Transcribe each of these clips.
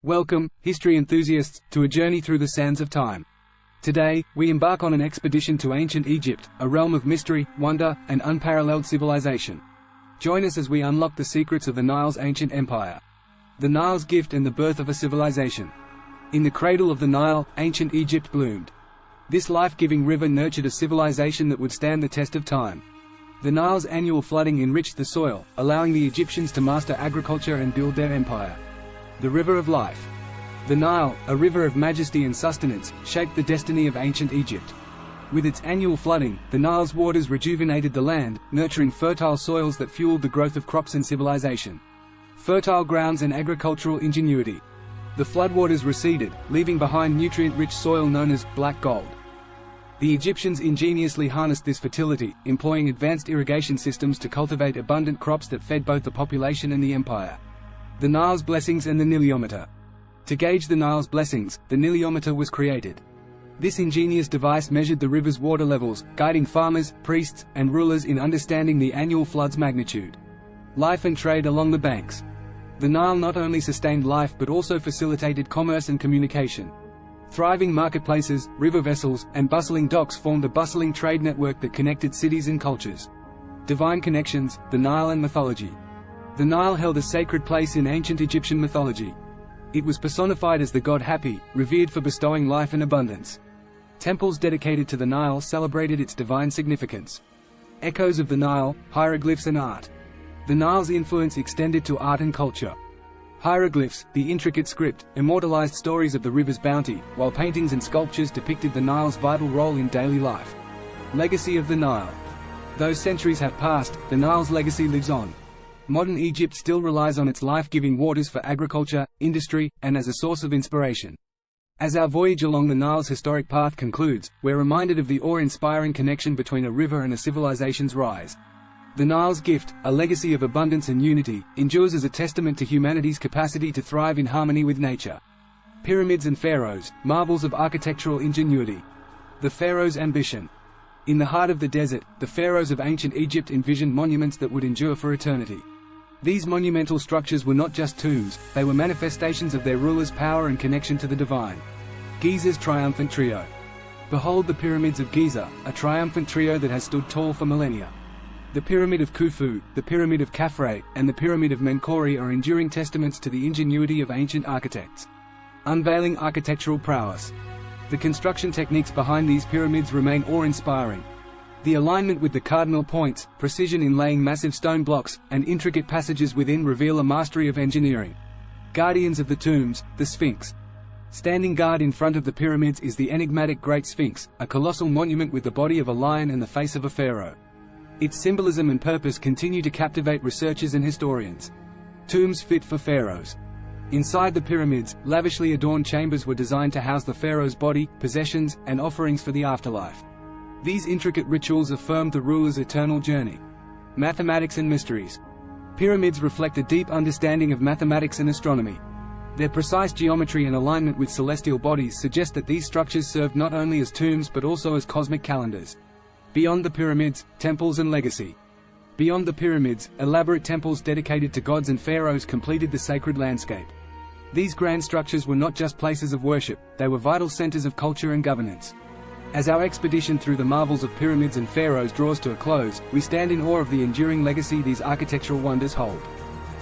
Welcome, history enthusiasts, to a journey through the sands of time. Today, we embark on an expedition to ancient Egypt, a realm of mystery, wonder, and unparalleled civilization. Join us as we unlock the secrets of the Nile's ancient empire. The Nile's gift and the birth of a civilization. In the cradle of the Nile, ancient Egypt bloomed. This life-giving river nurtured a civilization that would stand the test of time. The Nile's annual flooding enriched the soil, allowing the Egyptians to master agriculture and build their empire. The River of Life. The Nile, a river of majesty and sustenance, shaped the destiny of ancient Egypt. With its annual flooding, the Nile's waters rejuvenated the land, nurturing fertile soils that fueled the growth of crops and civilization. Fertile grounds and agricultural ingenuity. The floodwaters receded, leaving behind nutrient-rich soil known as black gold. The Egyptians ingeniously harnessed this fertility, employing advanced irrigation systems to cultivate abundant crops that fed both the population and the empire. The Nile's blessings and the niliometer. To gauge the Nile's blessings, the niliometer was created. This ingenious device measured the river's water levels, guiding farmers, priests, and rulers in understanding the annual flood's magnitude. Life and trade along the banks. The Nile not only sustained life but also facilitated commerce and communication. Thriving marketplaces, river vessels, and bustling docks formed a bustling trade network that connected cities and cultures. Divine connections, the Nile and mythology. The Nile held a sacred place in ancient Egyptian mythology. It was personified as the god Hapi, revered for bestowing life and abundance. Temples dedicated to the Nile celebrated its divine significance. Echoes of the Nile, hieroglyphs and art. The Nile's influence extended to art and culture. Hieroglyphs, the intricate script, immortalized stories of the river's bounty, while paintings and sculptures depicted the Nile's vital role in daily life. Legacy of the Nile. Though centuries have passed, the Nile's legacy lives on. Modern Egypt still relies on its life-giving waters for agriculture, industry, and as a source of inspiration. As our voyage along the Nile's historic path concludes, we're reminded of the awe-inspiring connection between a river and a civilization's rise. The Nile's gift, a legacy of abundance and unity, endures as a testament to humanity's capacity to thrive in harmony with nature. Pyramids and pharaohs, marvels of architectural ingenuity. The pharaoh's ambition. In the heart of the desert, the pharaohs of ancient Egypt envisioned monuments that would endure for eternity. These monumental structures were not just tombs, they were manifestations of their rulers' power and connection to the divine. Giza's triumphant trio. Behold the pyramids of Giza, a triumphant trio that has stood tall for millennia. The Pyramid of Khufu, the Pyramid of Khafre, and the Pyramid of Menkaure are enduring testaments to the ingenuity of ancient architects. Unveiling architectural prowess. The construction techniques behind these pyramids remain awe-inspiring. The alignment with the cardinal points, precision in laying massive stone blocks, and intricate passages within reveal a mastery of engineering. Guardians of the tombs, the Sphinx. Standing guard in front of the pyramids is the enigmatic Great Sphinx, a colossal monument with the body of a lion and the face of a pharaoh. Its symbolism and purpose continue to captivate researchers and historians. Tombs fit for pharaohs. Inside the pyramids, lavishly adorned chambers were designed to house the pharaoh's body, possessions, and offerings for the afterlife. These intricate rituals affirmed the ruler's eternal journey. Mathematics and mysteries. Pyramids reflect a deep understanding of mathematics and astronomy. Their precise geometry and alignment with celestial bodies suggest that these structures served not only as tombs but also as cosmic calendars. Beyond the pyramids, temples and legacy. Beyond the pyramids, elaborate temples dedicated to gods and pharaohs completed the sacred landscape. These grand structures were not just places of worship, they were vital centers of culture and governance. As our expedition through the marvels of pyramids and pharaohs draws to a close, we stand in awe of the enduring legacy these architectural wonders hold.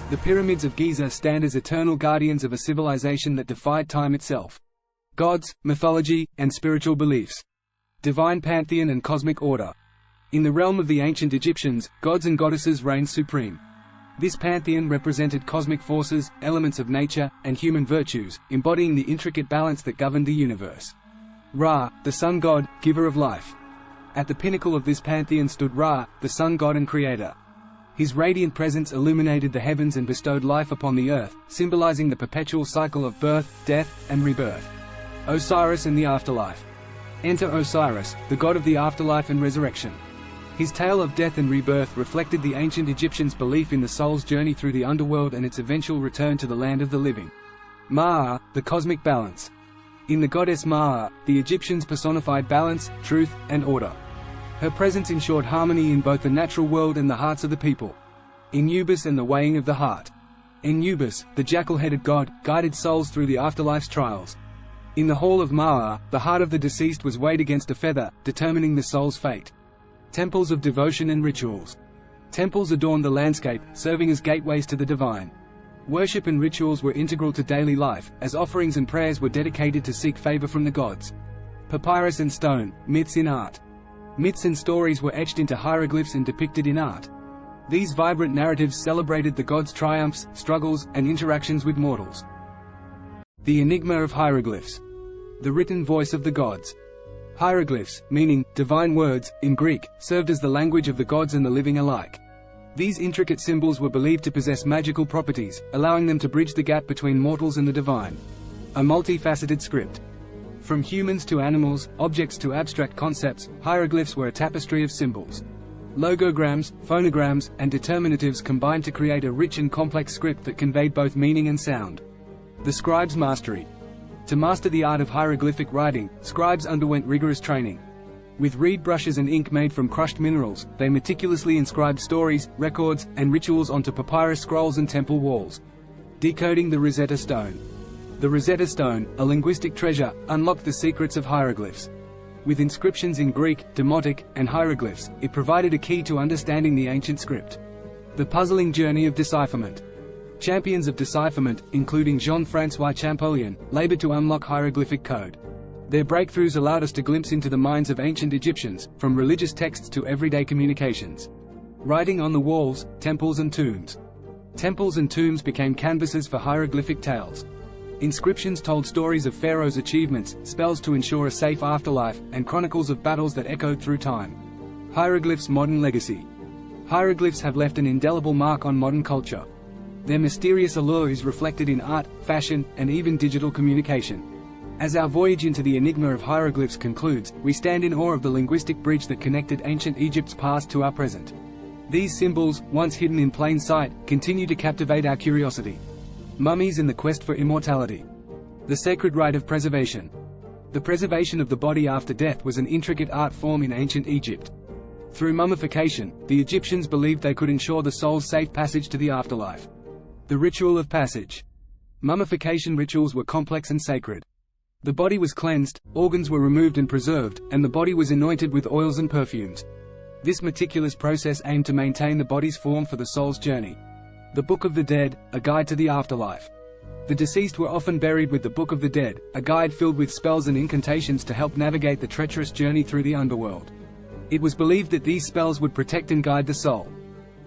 The pyramids of Giza stand as eternal guardians of a civilization that defied time itself. Gods, mythology, and spiritual beliefs. Divine pantheon and cosmic order. In the realm of the ancient Egyptians, gods and goddesses reigned supreme. This pantheon represented cosmic forces, elements of nature, and human virtues, embodying the intricate balance that governed the universe. Ra, the sun god, giver of life. At the pinnacle of this pantheon stood Ra, the sun god and creator. His radiant presence illuminated the heavens and bestowed life upon the earth, symbolizing the perpetual cycle of birth, death, and rebirth. Osiris and the afterlife. Enter Osiris, the god of the afterlife and resurrection. His tale of death and rebirth reflected the ancient Egyptians' belief in the soul's journey through the underworld and its eventual return to the land of the living. Ma'a, the cosmic balance. In the goddess Ma'a, the Egyptians personified balance, truth, and order. Her presence ensured harmony in both the natural world and the hearts of the people. Anubis and the weighing of the heart. Anubis, the jackal-headed god, guided souls through the afterlife's trials. In the Hall of Ma'ar, the heart of the deceased was weighed against a feather, determining the soul's fate. Temples of devotion and rituals. Temples adorned the landscape, serving as gateways to the divine. Worship and rituals were integral to daily life, as offerings and prayers were dedicated to seek favor from the gods. Papyrus and stone, myths in art. Myths and stories were etched into hieroglyphs and depicted in art. These vibrant narratives celebrated the gods' triumphs, struggles, and interactions with mortals. The enigma of hieroglyphs. The written voice of the gods. Hieroglyphs, meaning divine words, in Greek, served as the language of the gods and the living alike. These intricate symbols were believed to possess magical properties, allowing them to bridge the gap between mortals and the divine. A multifaceted script. From humans to animals, objects to abstract concepts, hieroglyphs were a tapestry of symbols. Logograms, phonograms, and determinatives combined to create a rich and complex script that conveyed both meaning and sound. The scribe's mastery. To master the art of hieroglyphic writing, scribes underwent rigorous training. With reed brushes and ink made from crushed minerals, they meticulously inscribed stories, records, and rituals onto papyrus scrolls and temple walls. Decoding the Rosetta Stone. The Rosetta Stone, a linguistic treasure, unlocked the secrets of hieroglyphs. With inscriptions in Greek, Demotic, and hieroglyphs, it provided a key to understanding the ancient script. The puzzling journey of decipherment. Champions of decipherment, including Jean-François Champollion, labored to unlock hieroglyphic code. Their breakthroughs allowed us to glimpse into the minds of ancient Egyptians, from religious texts to everyday communications. Writing on the walls, temples and tombs. Temples and tombs became canvases for hieroglyphic tales. Inscriptions told stories of pharaohs' achievements, spells to ensure a safe afterlife, and chronicles of battles that echoed through time. Hieroglyphs' modern legacy. Hieroglyphs have left an indelible mark on modern culture. Their mysterious allure is reflected in art, fashion, and even digital communication. As our voyage into the enigma of hieroglyphs concludes, we stand in awe of the linguistic bridge that connected ancient Egypt's past to our present. These symbols, once hidden in plain sight, continue to captivate our curiosity. Mummies in the quest for immortality. The sacred rite of preservation. The preservation of the body after death was an intricate art form in ancient Egypt. Through mummification, the Egyptians believed they could ensure the soul's safe passage to the afterlife. The ritual of passage. Mummification rituals were complex and sacred. The body was cleansed, organs were removed and preserved, and the body was anointed with oils and perfumes. This meticulous process aimed to maintain the body's form for the soul's journey. The Book of the Dead, a guide to the afterlife. The deceased were often buried with the Book of the Dead, a guide filled with spells and incantations to help navigate the treacherous journey through the underworld. It was believed that these spells would protect and guide the soul.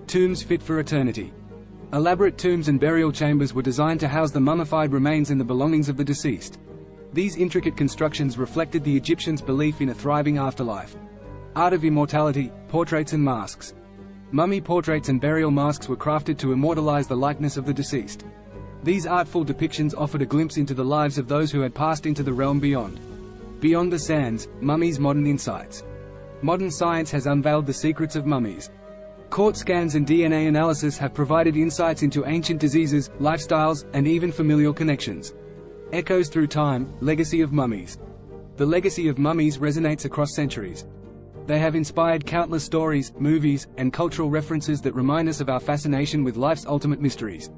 Tombs fit for eternity. Elaborate tombs and burial chambers were designed to house the mummified remains and the belongings of the deceased. These intricate constructions reflected the Egyptians' belief in a thriving afterlife. Art of immortality, portraits and masks. Mummy portraits and burial masks were crafted to immortalize the likeness of the deceased. These artful depictions offered a glimpse into the lives of those who had passed into the realm beyond. Beyond the sands, mummies' modern insights. Modern science has unveiled the secrets of mummies. Court scans and DNA analysis have provided insights into ancient diseases, lifestyles, and even familial connections. Echoes through time, legacy of mummies. The legacy of mummies resonates across centuries. They have inspired countless stories, movies, and cultural references that remind us of our fascination with life's ultimate mysteries.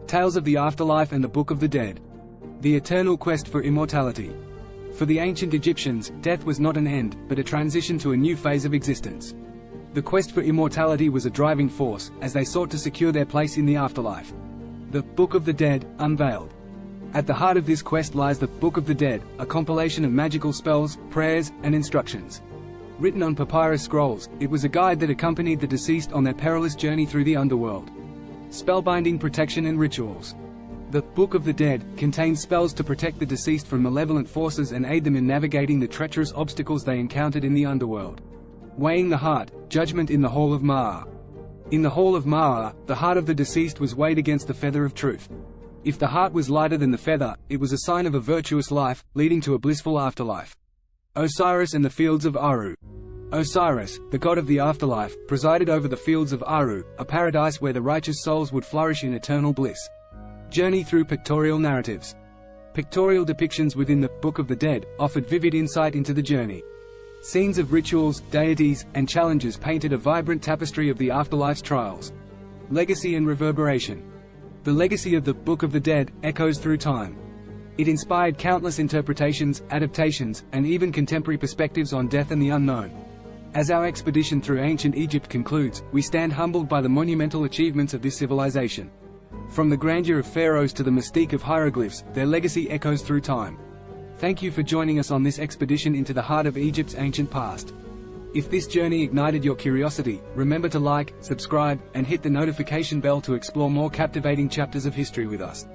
Tales of the afterlife and the Book of the Dead. The eternal quest for immortality. For the ancient Egyptians, death was not an end, but a transition to a new phase of existence. The quest for immortality was a driving force, as they sought to secure their place in the afterlife. The Book of the Dead, unveiled. At the heart of this quest lies the Book of the Dead, a compilation of magical spells, prayers, and instructions. Written on papyrus scrolls, it was a guide that accompanied the deceased on their perilous journey through the underworld. Spellbinding protection and rituals. The Book of the Dead contains spells to protect the deceased from malevolent forces and aid them in navigating the treacherous obstacles they encountered in the underworld. Weighing the heart, judgment in the Hall of Ma'ar. In the Hall of Ma'ar, the heart of the deceased was weighed against the feather of truth. If the heart was lighter than the feather, it was a sign of a virtuous life, leading to a blissful afterlife. Osiris and the Fields of Aru. Osiris, the god of the afterlife, presided over the Fields of Aru, a paradise where the righteous souls would flourish in eternal bliss. Journey through pictorial narratives. Pictorial depictions within the Book of the Dead offered vivid insight into the journey. Scenes of rituals, deities, and challenges painted a vibrant tapestry of the afterlife's trials. Legacy and reverberation. The legacy of the Book of the Dead echoes through time. It inspired countless interpretations, adaptations, and even contemporary perspectives on death and the unknown. As our expedition through ancient Egypt concludes, we stand humbled by the monumental achievements of this civilization. From the grandeur of pharaohs to the mystique of hieroglyphs, their legacy echoes through time. Thank you for joining us on this expedition into the heart of Egypt's ancient past. If this journey ignited your curiosity, remember to like, subscribe, and hit the notification bell to explore more captivating chapters of history with us.